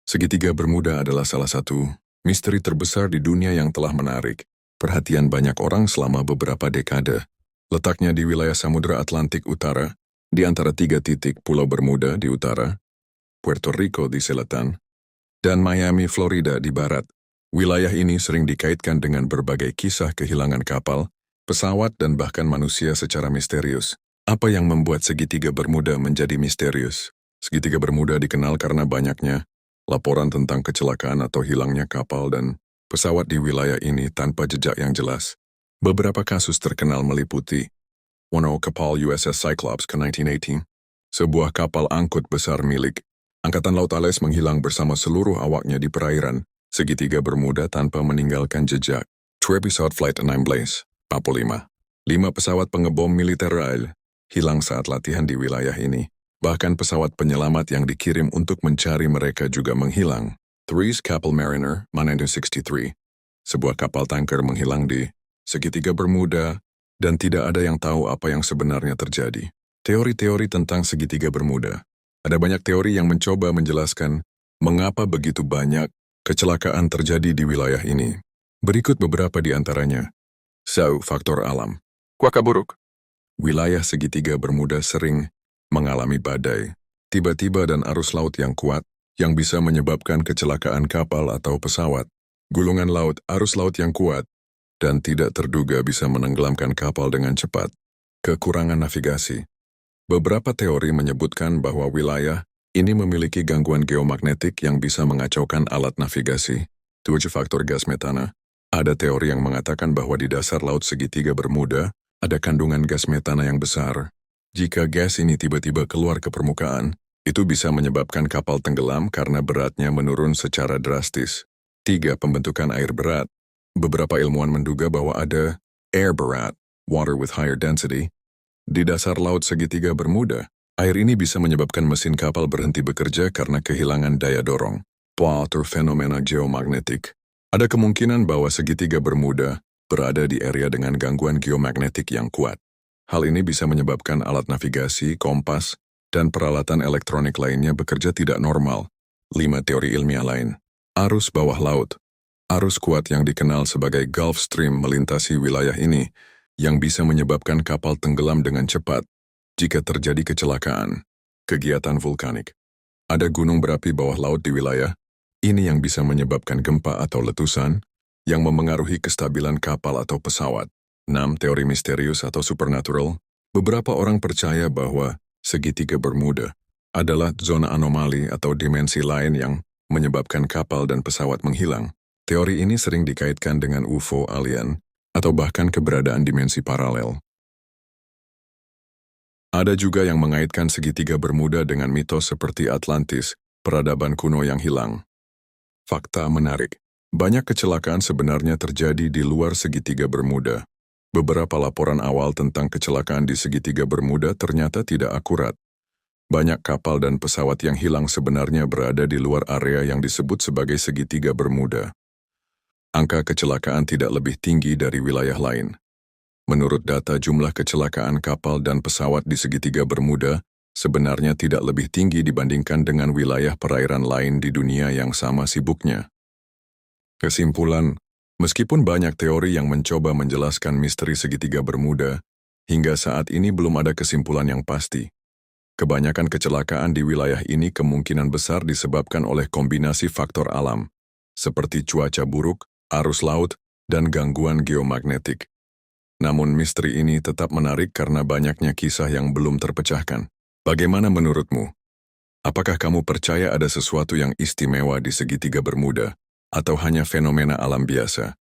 Segitiga Bermuda adalah salah satu misteri terbesar di dunia yang telah menarik perhatian banyak orang selama beberapa dekade. Letaknya di wilayah Samudra Atlantik Utara, di antara tiga titik Pulau Bermuda di utara, Puerto Rico di selatan, dan Miami, Florida di barat. Wilayah ini sering dikaitkan dengan berbagai kisah kehilangan kapal, pesawat, dan bahkan manusia secara misterius. Apa yang membuat segitiga Bermuda menjadi misterius? Segitiga Bermuda dikenal karena banyaknya laporan tentang kecelakaan atau hilangnya kapal dan pesawat di wilayah ini tanpa jejak yang jelas. Beberapa kasus terkenal meliputi kapal USS Cyclops ke 1918, sebuah kapal angkut besar milik Angkatan Laut ALS menghilang bersama seluruh awaknya di perairan segitiga Bermuda tanpa meninggalkan jejak. Episode Flight 16, 45. 5 pesawat pengebom militer Israel hilang saat latihan di wilayah ini. Bahkan pesawat penyelamat yang dikirim untuk mencari mereka juga menghilang. Three's Kapal Mariner 1963. Sebuah kapal tanker menghilang di segitiga Bermuda dan tidak ada yang tahu apa yang sebenarnya terjadi. Teori-teori tentang segitiga Bermuda. Ada banyak teori yang mencoba menjelaskan mengapa begitu banyak kecelakaan terjadi di wilayah ini. Berikut beberapa di antaranya. Faktor alam. Cuaca buruk. Wilayah segitiga Bermuda sering mengalami badai, tiba-tiba dan arus laut yang kuat, yang bisa menyebabkan kecelakaan kapal atau pesawat. Gulungan laut, arus laut yang kuat, dan tidak terduga bisa menenggelamkan kapal dengan cepat. Kekurangan navigasi. Beberapa teori menyebutkan bahwa wilayah ini memiliki gangguan geomagnetik yang bisa mengacaukan alat navigasi. 7 faktor gas metana. Ada teori yang mengatakan bahwa di dasar laut segitiga Bermuda ada kandungan gas metana yang besar. Jika gas ini tiba-tiba keluar ke permukaan, itu bisa menyebabkan kapal tenggelam karena beratnya menurun secara drastis. 3. Pembentukan air berat. Beberapa ilmuwan menduga bahwa ada air berat, water with higher density, di dasar laut segitiga Bermuda. Air ini bisa menyebabkan mesin kapal berhenti bekerja karena kehilangan daya dorong. Atau fenomena geomagnetik. Ada kemungkinan bahwa segitiga Bermuda berada di area dengan gangguan geomagnetik yang kuat. Hal ini bisa menyebabkan alat navigasi, kompas, dan peralatan elektronik lainnya bekerja tidak normal. 5 teori ilmiah lain. Arus bawah laut. Arus kuat yang dikenal sebagai Gulf Stream melintasi wilayah ini, yang bisa menyebabkan kapal tenggelam dengan cepat jika terjadi kecelakaan. Kegiatan vulkanik. Ada gunung berapi bawah laut di wilayah ini yang bisa menyebabkan gempa atau letusan yang memengaruhi kestabilan kapal atau pesawat. 6. Teori misterius atau supernatural. Beberapa orang percaya bahwa segitiga Bermuda adalah zona anomali atau dimensi lain yang menyebabkan kapal dan pesawat menghilang. Teori ini sering dikaitkan dengan UFO alien atau bahkan keberadaan dimensi paralel. Ada juga yang mengaitkan segitiga Bermuda dengan mitos seperti Atlantis, peradaban kuno yang hilang. Fakta menarik. Banyak kecelakaan sebenarnya terjadi di luar segitiga Bermuda. Beberapa laporan awal tentang kecelakaan di segitiga Bermuda ternyata tidak akurat. Banyak kapal dan pesawat yang hilang sebenarnya berada di luar area yang disebut sebagai segitiga Bermuda. Angka kecelakaan tidak lebih tinggi dari wilayah lain. Menurut data, jumlah kecelakaan kapal dan pesawat di segitiga Bermuda sebenarnya tidak lebih tinggi dibandingkan dengan wilayah perairan lain di dunia yang sama sibuknya. Kesimpulan, meskipun banyak teori yang mencoba menjelaskan misteri segitiga Bermuda, hingga saat ini belum ada kesimpulan yang pasti. Kebanyakan kecelakaan di wilayah ini kemungkinan besar disebabkan oleh kombinasi faktor alam, seperti cuaca buruk, arus laut, dan gangguan geomagnetik. Namun misteri ini tetap menarik karena banyaknya kisah yang belum terpecahkan. Bagaimana menurutmu? Apakah kamu percaya ada sesuatu yang istimewa di segitiga Bermuda, atau hanya fenomena alam biasa?